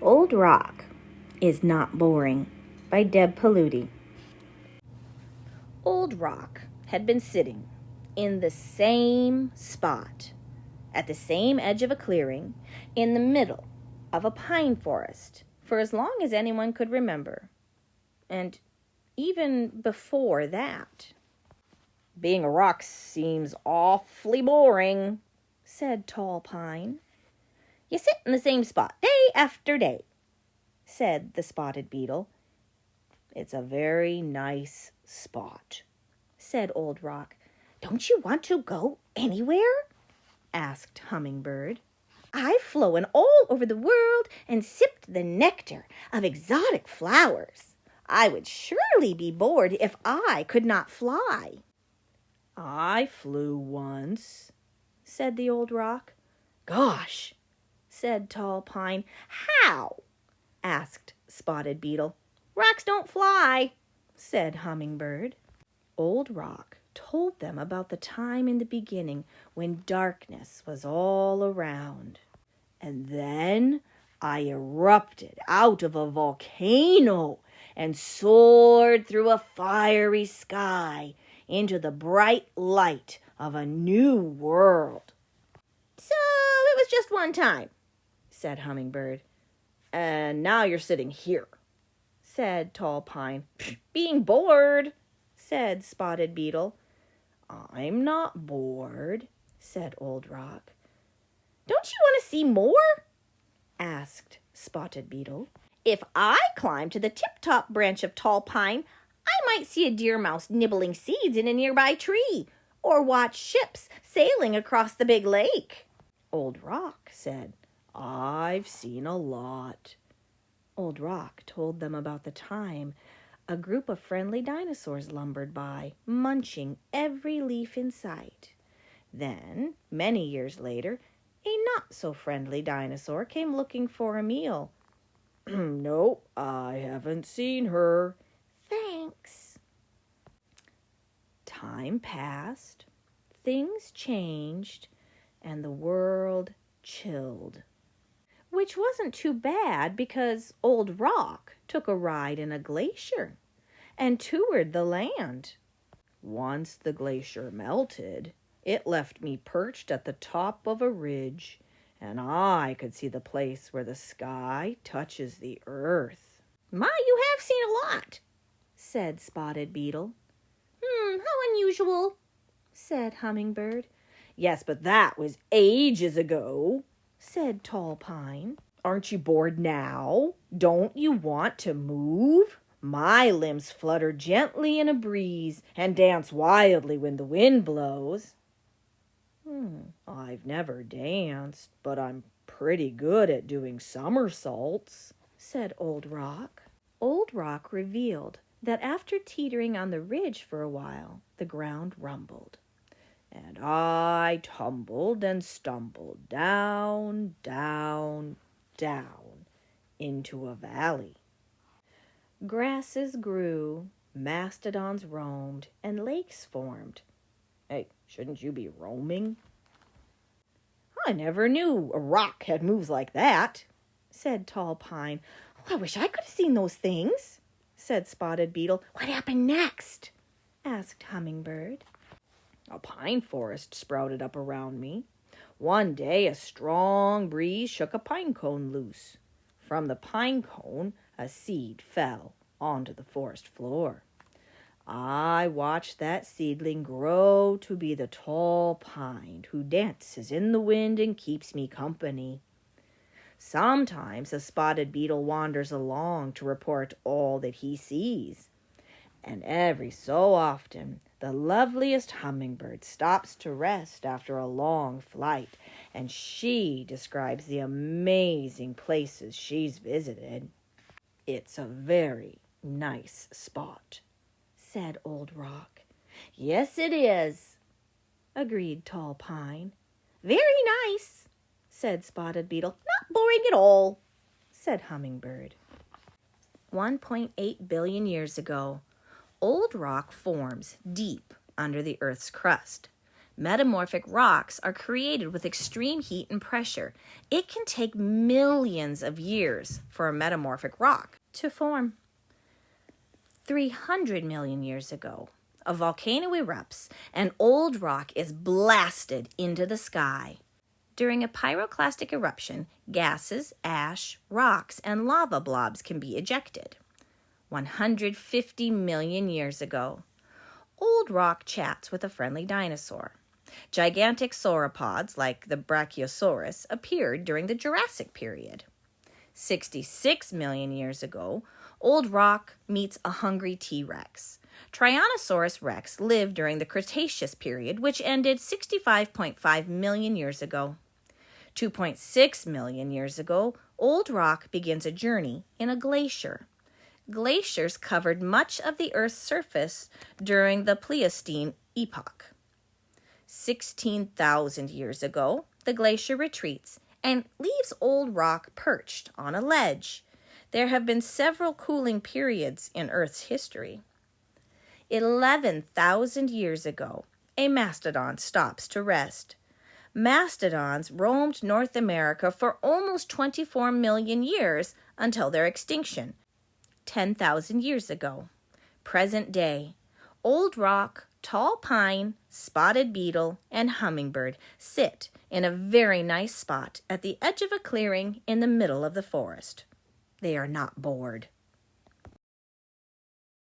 Old Rock is Not Boring by Deb Paludi. Old Rock had been sitting in the same spot, at the same edge of a clearing, in the middle of a pine forest, for as long as anyone could remember, and even before that. "Being a rock seems awfully boring," said Tall Pine. "You sit in the same spot day after day," said the Spotted Beetle. "It's a very nice spot," said Old Rock. "Don't you want to go anywhere?" asked Hummingbird. "I've flown all over the world and sipped the nectar of exotic flowers. I would surely be bored if I could not fly." "I flew once," said the Old Rock. "Gosh!" said Tall Pine. "How?" asked Spotted Beetle. "Rocks don't fly," said Hummingbird. Old Rock told them about the time in the beginning when darkness was all around. "And then I erupted out of a volcano and soared through a fiery sky into the bright light of a new world." "So it was just one time," said Hummingbird. "And now you're sitting here," said Tall Pine. "Being bored," said Spotted Beetle. "I'm not bored," said Old Rock. "Don't you want to see more?" asked Spotted Beetle. "If I climb to the tip-top branch of Tall Pine, I might see a deer mouse nibbling seeds in a nearby tree, or watch ships sailing across the big lake." Old Rock said, "I've seen a lot." Old Rock told them about the time a group of friendly dinosaurs lumbered by, munching every leaf in sight. Then, many years later, a not-so-friendly dinosaur came looking for a meal. "No, I haven't seen her." "Thanks." Time passed, things changed, and the world chilled. Which wasn't too bad, because Old Rock took a ride in a glacier and toured the land. Once the glacier melted, it left me perched at the top of a ridge, and I could see the place where the sky touches the earth. "My, you have seen a lot," said Spotted Beetle. How unusual," said Hummingbird. "Yes, but that was ages ago," said Tall Pine. "Aren't you bored now? Don't you want to move? My limbs flutter gently in a breeze and dance wildly when the wind blows." "I've never danced, but I'm pretty good at doing somersaults," said Old Rock. Old Rock revealed that after teetering on the ridge for a while, the ground rumbled. "And I tumbled and stumbled down, down, down into a valley. Grasses grew, mastodons roamed, and lakes formed." "Hey, shouldn't you be roaming?" "I never knew a rock had moves like that," said Tall Pine. "I wish I could have seen those things," said Spotted Beetle. "What happened next?" asked Hummingbird. "A pine forest sprouted up around me. One day a strong breeze shook a pine cone loose. From the pine cone a seed fell onto the forest floor. I watched that seedling grow to be the tall pine who dances in the wind and keeps me company. Sometimes a spotted beetle wanders along to report all that he sees. And every so often, the loveliest hummingbird stops to rest after a long flight, and she describes the amazing places she's visited. It's a very nice spot," said Old Rock. "Yes, it is," agreed Tall Pine. "Very nice," said Spotted Beetle. "Not boring at all," said Hummingbird. 1.8 billion years ago, Old Rock forms deep under the Earth's crust. Metamorphic rocks are created with extreme heat and pressure. It can take millions of years for a metamorphic rock to form. 300 million years ago, a volcano erupts and old rock is blasted into the sky. During a pyroclastic eruption, gases, ash, rocks, and lava blobs can be ejected. 150 million years ago, old rock chats with a friendly dinosaur. Gigantic sauropods like the Brachiosaurus appeared during the Jurassic period. 66 million years ago, old rock meets a hungry T-Rex. Tyrannosaurus rex lived during the Cretaceous period, which ended 65.5 million years ago. 2.6 million years ago, old rock begins a journey in a glacier. Glaciers covered much of the Earth's surface during the Pleistocene epoch. 16,000 years ago, the glacier retreats and leaves old rock perched on a ledge. There have been several cooling periods in Earth's history. 11,000 years ago, a mastodon stops to rest. Mastodons roamed North America for almost 24 million years until their extinction, 10,000 years ago. Present day, old rock, tall pine, spotted beetle, and hummingbird sit in a very nice spot at the edge of a clearing in the middle of the forest. They are not bored.